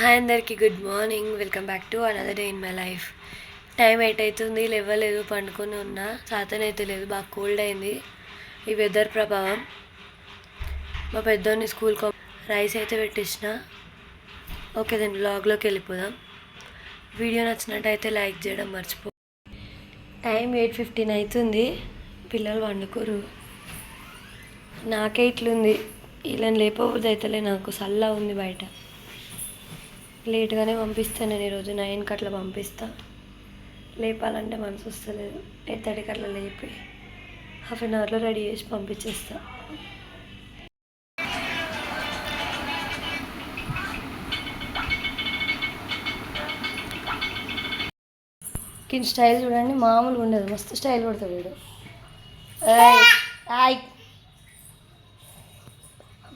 Hi అందరికీ good morning. Welcome back to another day in my life. Time 8 అవుతుంది, లేవలేదు, పండుకొని ఉన్నా. సాతనైతే లేదు, బాగా కోల్డ్ అయింది. ఈ వెదర్ ప్రభావం. మా పెద్దోని స్కూల్కి రైస్ అయితే పెట్టేసిన. ఓకే, దాని బ్లాగ్లోకి వెళ్ళిపోదాం. వీడియో నచ్చినట్టయితే లైక్ చేయడం మర్చిపో. టైం 8:15 అవుతుంది, పిల్లలు వండుకోరు. నాకే ఇట్లుంది, వీళ్ళని లేపబుద్ధి అవుతలే. నాకు చల్ల ఉంది బయట. లేట్గానే పంపిస్తాను నేను ఈరోజు. 9కి అట్లా పంపిస్తా. లేపాలంటే మనసు వస్తలేదు. 8:30కి అట్లా లేపి హాఫ్ అన్ అవర్లో రెడీ చేసి పంపించేస్తా. కింద స్టైల్ చూడండి, మామూలుగా ఉండదు, మస్తు స్టైల్ కొడతాడు వీడు.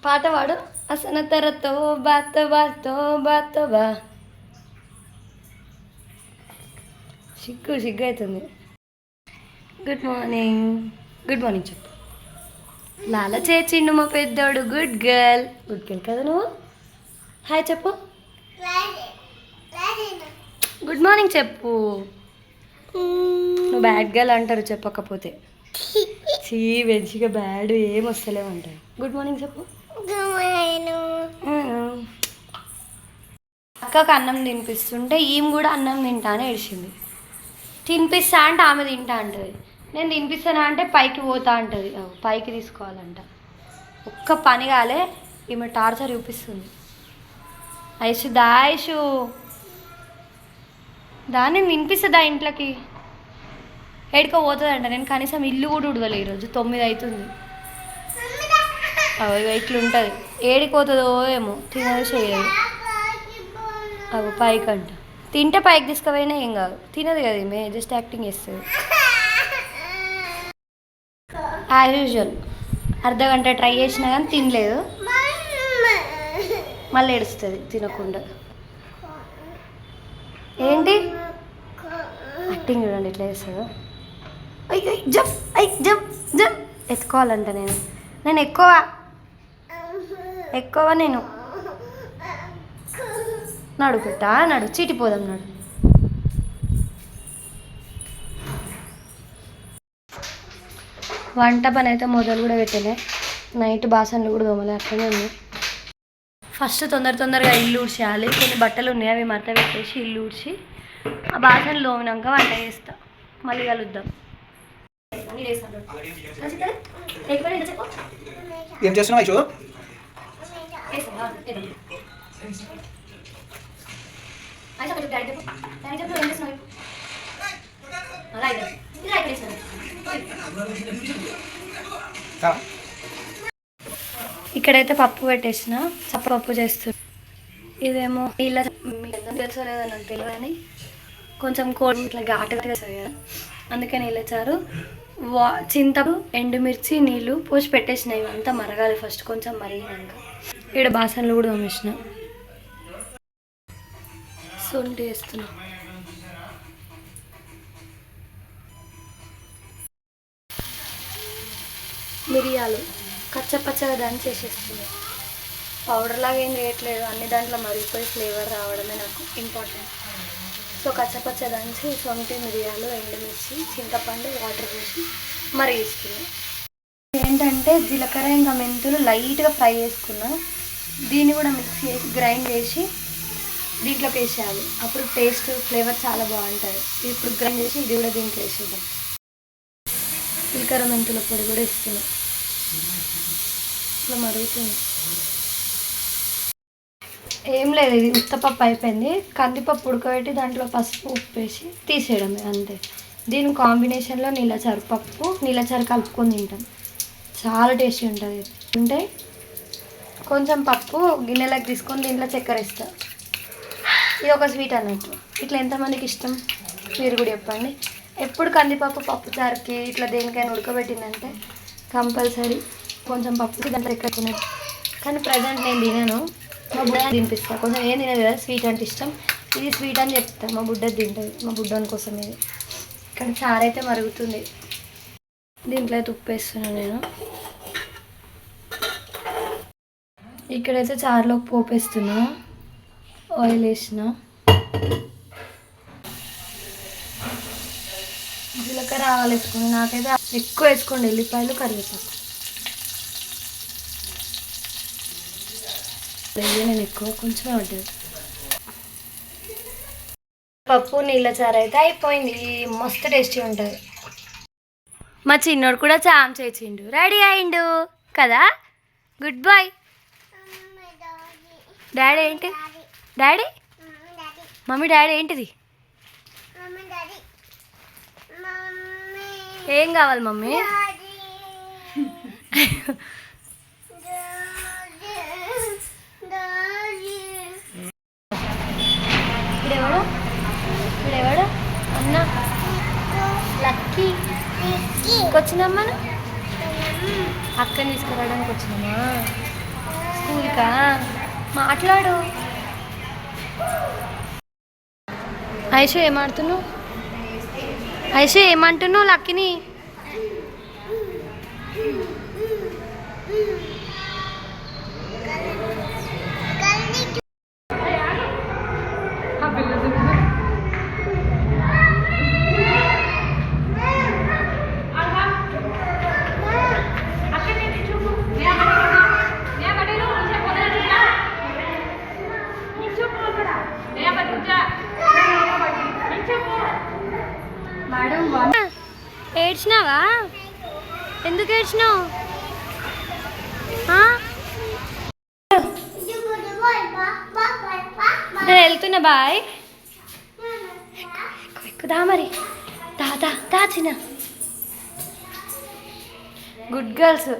పాట పాడు. అసన తరతో బాతో బాతో బాతో బా. సిగ్గు అవుతుంది. Good morning. గుడ్ మార్నింగ్ చెప్పు. లాల చేచిండు మా పెద్దోడు. గుడ్ గర్ల్ కదా నువ్వు. హాయ్ చెప్పు. గుడ్ మార్నింగ్ చెప్పు. నువ్వు బ్యాడ్ గర్ల్ అంటారు చెప్పకపోతే. చీ మంచిగా బ్యాడ్ ఏం వస్తలేమంటారు. గుడ్ మార్నింగ్ చెప్పు. అక్కకు అన్నం తినిపిస్తుంటే ఈమె కూడా అన్నం తింటానే ఏడిచింది. తినిపిస్తా అంటే ఆమె తింటా అంటుంది. నేను తినిపిస్తానా అంటే పైకి పోతా అంటుంది. పైకి తీసుకోవాలంట. ఒక్క పని కాలే, ఈమె టార్చర్ చూపిస్తుంది. ఐషు దాయిషు దాన్ని తినిపిస్తుందా ఇంట్లోకి ఏడుకో పోతుందంట. నేను కనీసం ఇల్లు కూడా ఉడవలే ఈరోజు. 9 అవుతుంది. ఇట్లుంటుంది. ఏడిపోతుందో ఏమో, తినదు చేయదు. అవి పైకి అంట. తింటే పైకి తీసుకుపోయినా ఏం కాదు, తినదు కదా ఈమె, జస్ట్ యాక్టింగ్ చేస్తుంది. యాజ్ యూజువల్ అర్ధగంట ట్రై చేసినా కానీ తినలేదు. మళ్ళీ ఏడుస్తుంది తినకుండా. ఏంటి యాక్టింగ్ చూడండి ఎట్లా చేస్తుందో. అయ్యో జప్ జప్ జప్ ఎత్తుకోవాలంట. నేను ఎక్కువ నేను నడు పెట్టా, నడు చీటిపోదాం, నడు. వంట పని అయితే మొదలు కూడా పెట్టలే. నైట్ బాసన్లు కూడా దోమలే, అట్లనే ఉంది. ఫస్ట్ తొందరగా ఇల్లు ఊడ్చేయాలి. కొన్ని బట్టలు ఉన్నాయి, అవి మడత పెట్టేసి ఇల్లు ఊడ్చి ఆ బాసన్లు తోమినాక వంట చేస్తా. మళ్ళీ కలుద్దాం. ఏం చేస్తున్నావు? ఇక్కడైతే పప్పు పెట్టేసిన, పప్పు చేస్తున్నా. ఇదేమో నీళ్ళ తెలుసో లేదో నాకు తెలియదు కానీ కొంచెం కోడి ఇట్లా ఘాటుగా వస్తుంది కదా, అందుకే నీళ్ళ చారు. చింతపు ఎండుమిర్చి నీళ్ళు పోసి పెట్టేసిన. ఇవంతా మరగాలి ఫస్ట్, కొంచెం మరిగినాక. ఇక్కడ బాసన్లు కూడా తోమేసిన. సొంటి వేస్తున్నా. మిరియాలు కచ్చపచ్చగా దంచి చేసేస్తున్నాయి. పౌడర్ లాగా ఏం చేయట్లేదు, అన్ని దాంట్లో మరిగిపోయి ఫ్లేవర్ రావడమే నాకు ఇంపార్టెంట్. సో కచ్చపచ్చ దంచి సొంటి, మిరియాలు, ఎండుమిర్చి, చింతపండు, వాటర్ పోసి మరిగిస్తున్నాయి. ఏంటంటే జీలకర్ర ఇంకా మెంతులు లైట్గా ఫ్రై చేసుకున్నా. దీన్ని కూడా మిక్స్ చేసి గ్రైండ్ చేసి దీంట్లోకి వేసేయాలి. అప్పుడు టేస్ట్ ఫ్లేవర్ చాలా బాగుంటుంది. ఇప్పుడు గ్రైండ్ చేసి ఇది కూడా దీంట్లో వేసేద్దాం. జీలకర్ర మెంతుల పొడి కూడా ఇస్తున్నాం. ఇట్లా మరుగుతుంది. ఏం లేదు, ఇది ఉత్తపప్పు అయిపోయింది. కందిపప్పు ఉడకబెట్టి దాంట్లో పసుపు ఉప్పు వేసి తీసేయడమే, అంతే. దీని కాంబినేషన్లో నీళ్ళచారు, పప్పు నీళ్ళచారు కలుపుకొని తింటాం. చాలా టేస్టీ ఉంటుంది. అంటే కొంచెం పప్పు గిన్నెలకు తీసుకొని దీంట్లో చక్కెర వేస్తా. ఇది ఒక స్వీట్ అన్నట్టు. ఇట్లా ఎంతమందికి ఇష్టం మీరు కూడా చెప్పండి. ఎప్పుడు కందిపప్పు పప్పు చారుకి ఇట్లా దేనికైనా ఉడకబెట్టిందంటే కంపల్సరీ కొంచెం పప్పుకి దాంట్లో ఎక్కకునేది. కానీ ప్రజెంట్ నేను తినను, మా బుడ్డ తినిపిస్తాను. కొంచెం ఏం తినదు కదా, స్వీట్ అంటే ఇష్టం. ఇది స్వీట్ అని చెప్తాను, మా బుడ్డ తింటుంది. మా బుడ్డని కోసం ఇది. ఇక్కడ చారు అయితే మరుగుతుంది. దీంట్లో అయితే ఉప్పు వేస్తున్నాను నేను. ఇక్కడైతే చారులోకి పోపు వేస్తున్నా. ఆయిల్ వేసిన, జీలకర్ర ఆవాలు వేసుకుని, నాకైతే ఎక్కువ వేసుకోండి ఎల్లిపాయలు కరివేపాకు. నేను ఎక్కువ కొంచెం పడ్డది. పప్పు నీళ్ళ చారు అయితే అయిపోయింది. మస్తు టేస్టీ ఉంటుంది. మా చిన్నోడు కూడా చామ్ చేసిండు, రెడీ అయిండు కదా. Good boy. డాడీ ఏంటి? డాడీ మమ్మీ డాడీ ఏంటిది? ఏం కావాలి మమ్మీ? ఇప్పుడెవడు అన్న లక్కీ వచ్చినామా? అక్కని తీసుకురావడానికి వచ్చినామా స్కూల్కా? మాట్లాడు. ఐషు ఏమాడుతున్నావు? ఐషు ఏమంటున్నావు లక్కీని? ఏడ్చినావా? ఎందుకు ఏడ్చినావు? నేను వెళ్తున్నా. బాయ్. ఎక్కుదా మరి. దాచిన గుడ్ గర్ల్స్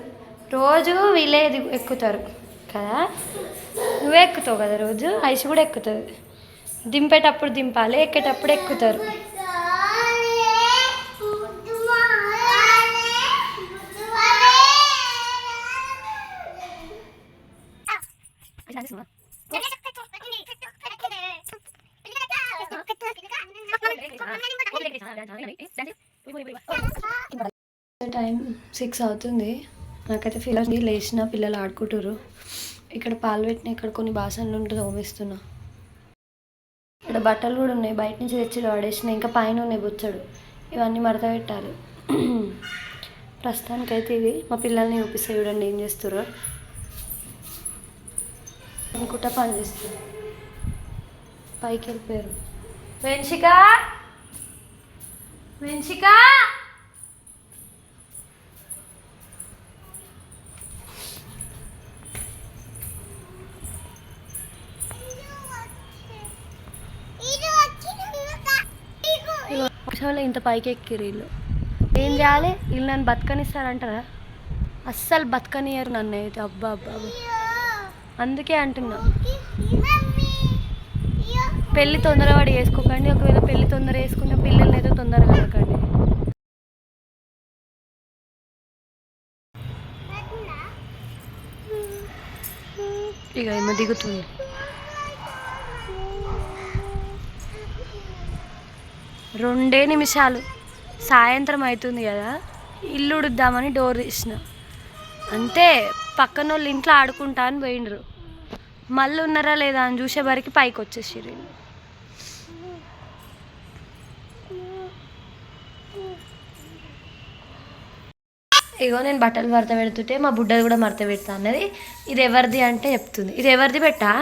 రోజు వీళ్ళే ఎక్కుతారు కదా. నువ్వే ఎక్కుతావు కదా రోజు. ఐసు కూడా ఎక్కుతుంది. దింపేటప్పుడు దింపాలి, ఎక్కేటప్పుడు ఎక్కుతారు. టైం 6 అవుతుంది. నాకైతే ఫీల్ అవుతుంది. లేచిన పిల్లలు ఆడుకుంటారు. ఇక్కడ పాలు పెట్టిన, ఇక్కడ కొన్ని బాసనలు ఉంటే తోమేస్తున్నా. ఇక్కడ బట్టలు కూడా ఉన్నాయి, బయట నుంచి తెచ్చి వాడేసిన. ఇంకా పైన ఉన్నాయి బొచ్చడు, ఇవన్నీ మడత పెట్టాలి. ప్రస్తుతానికైతే ఇది మా పిల్లల్ని చూపిస్తే చూడండి ఏం చేస్తారో. అనుకుంటా పని చేస్తారు. పైకి వెళ్ళిపోయారు. వెన్షిక ఇంత పైకి ఎక్కిరు వీళ్ళు. ఏం చేయాలి? వీళ్ళు నన్ను బతకనిస్తారంటారా? అస్సలు బతకనియరు నన్ను అయితే. అబ్బా అబ్బా, అందుకే అంటున్నా పెళ్ళి తొందరపడి వేసుకోకండి. ఒకవేళ పెళ్ళి తొందర వేసుకున్న పిల్లల్ని అయితే తొందరగా కనకండి. ఇక ఏమో దిగుతుంది. రెండే నిమిషాలు. సాయంత్రం అవుతుంది కదా, ఇల్లు ఉడుద్దామని డోర్ తీసిన అంతే. పక్కన వాళ్ళు ఇంట్లో ఆడుకుంటా అని పోయిండ్రు. మళ్ళీ ఉన్నారా లేదా అని చూసేవరకు పైకి వచ్చేసిర్రు. ఇగో నేను బట్టలు మడత పెడుతుంటే మా బుడ్డది కూడా మడత పెడతా అన్నది. ఇది ఎవరిది అంటే చెప్తుంది. ఇది ఎవరిది పెట్టా?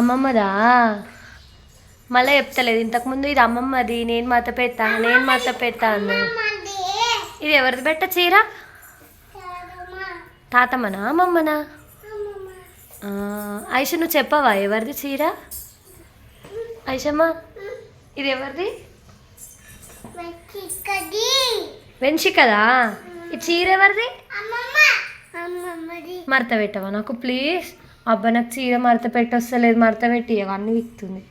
అమ్మమ్మదా? మళ్ళీ చెప్తలేదు. ఇంతకుముందు ఇది అమ్మమ్మది, నేను మడత పెడతా అన్నది. ఇది ఎవరిది పెట్ట చీర? తాతమ్మనా అమ్మమ్మనా? ఐష నువ్వు చెప్పవా ఎవరిది చీర? ఐషమ్మ ఇది ఎవరిది? వెన్షికదా? ఈ చీర ఎవరిది? మడత పెట్టవా నాకు ప్లీజ్? అబ్బా నాకు చీర మడత పెట్టొస్తలేదు, మడత పెట్టి అవన్నీ విక్తుంది.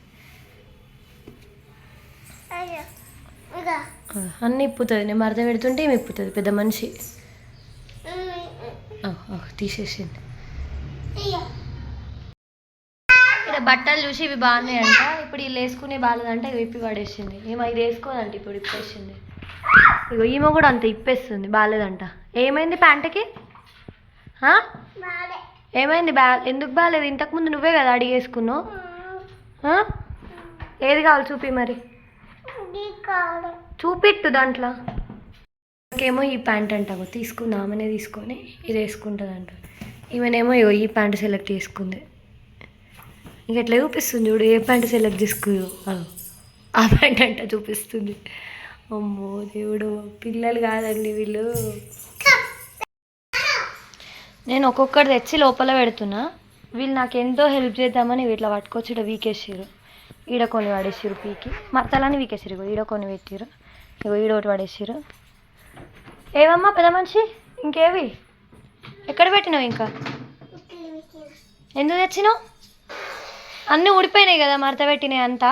అన్నీ ఇప్పుతుంది. నేను మడత పెడుతుంటే ఏమి ఇప్పుతుంది పెద్ద మనిషి. తీసేసింది. ఇక్కడ బట్టలు చూసి ఇవి బాగున్నాయంట. ఇప్పుడు వీళ్ళు వేసుకునే బాగాలేదంట. ఇవి ఇప్పి పడేసింది. ఏమో ఇది వేసుకోదంట, ఇప్పుడు ఇప్పేసింది. ఇగో ఈమె కూడా అంత ఇప్పేస్తుంది, బాగాలేదంట. ఏమైంది ప్యాంటుకి? ఏమైంది ఎందుకు బాగాలేదు? ఇంతకుముందు నువ్వే కదా అడిగేసుకున్నావు. ఏది కావాలి చూపి మరి, చూపిట్టు దాంట్లో. నాకేమో ఈ ప్యాంట్ అంటావు తీసుకుంది, ఆమెనే తీసుకొని ఇది వేసుకుంటుంది అంట. ఈమెనేమో ఈ ప్యాంట్ సెలెక్ట్ చేసుకుంది. ఇంక ఎట్లా చూపిస్తుంది చూడు, ఏ ప్యాంట్ సెలెక్ట్ చేసుకుందో ఆ ప్యాంట్ అంట చూపిస్తుంది. అమ్మో దేవుడు, పిల్లలు కాదండి వీళ్ళు. నేను ఒక్కొక్కటి తెచ్చి లోపల పెడుతున్నా. వీళ్ళు నాకు ఎంతో హెల్ప్ చేద్దామని వీటిలో పట్టుకొచ్చి ఇక్కడ వీకేసారు. ఈడ కొన్ని పడేసారు పీకి, మత్తలని వీకేసారు. ఈడ కొన్ని పెట్టారు, ఇగో ఈడ ఒకటి పడేసారు. ఏవమ్మా పెద్ద మనిషి, ఇంకేవి ఎక్కడ పెట్టినావు? ఇంకా ఎందుకు తెచ్చినావు? అన్నీ ఊడిపోయినాయి కదా మడత పెట్టినాయి అంతా.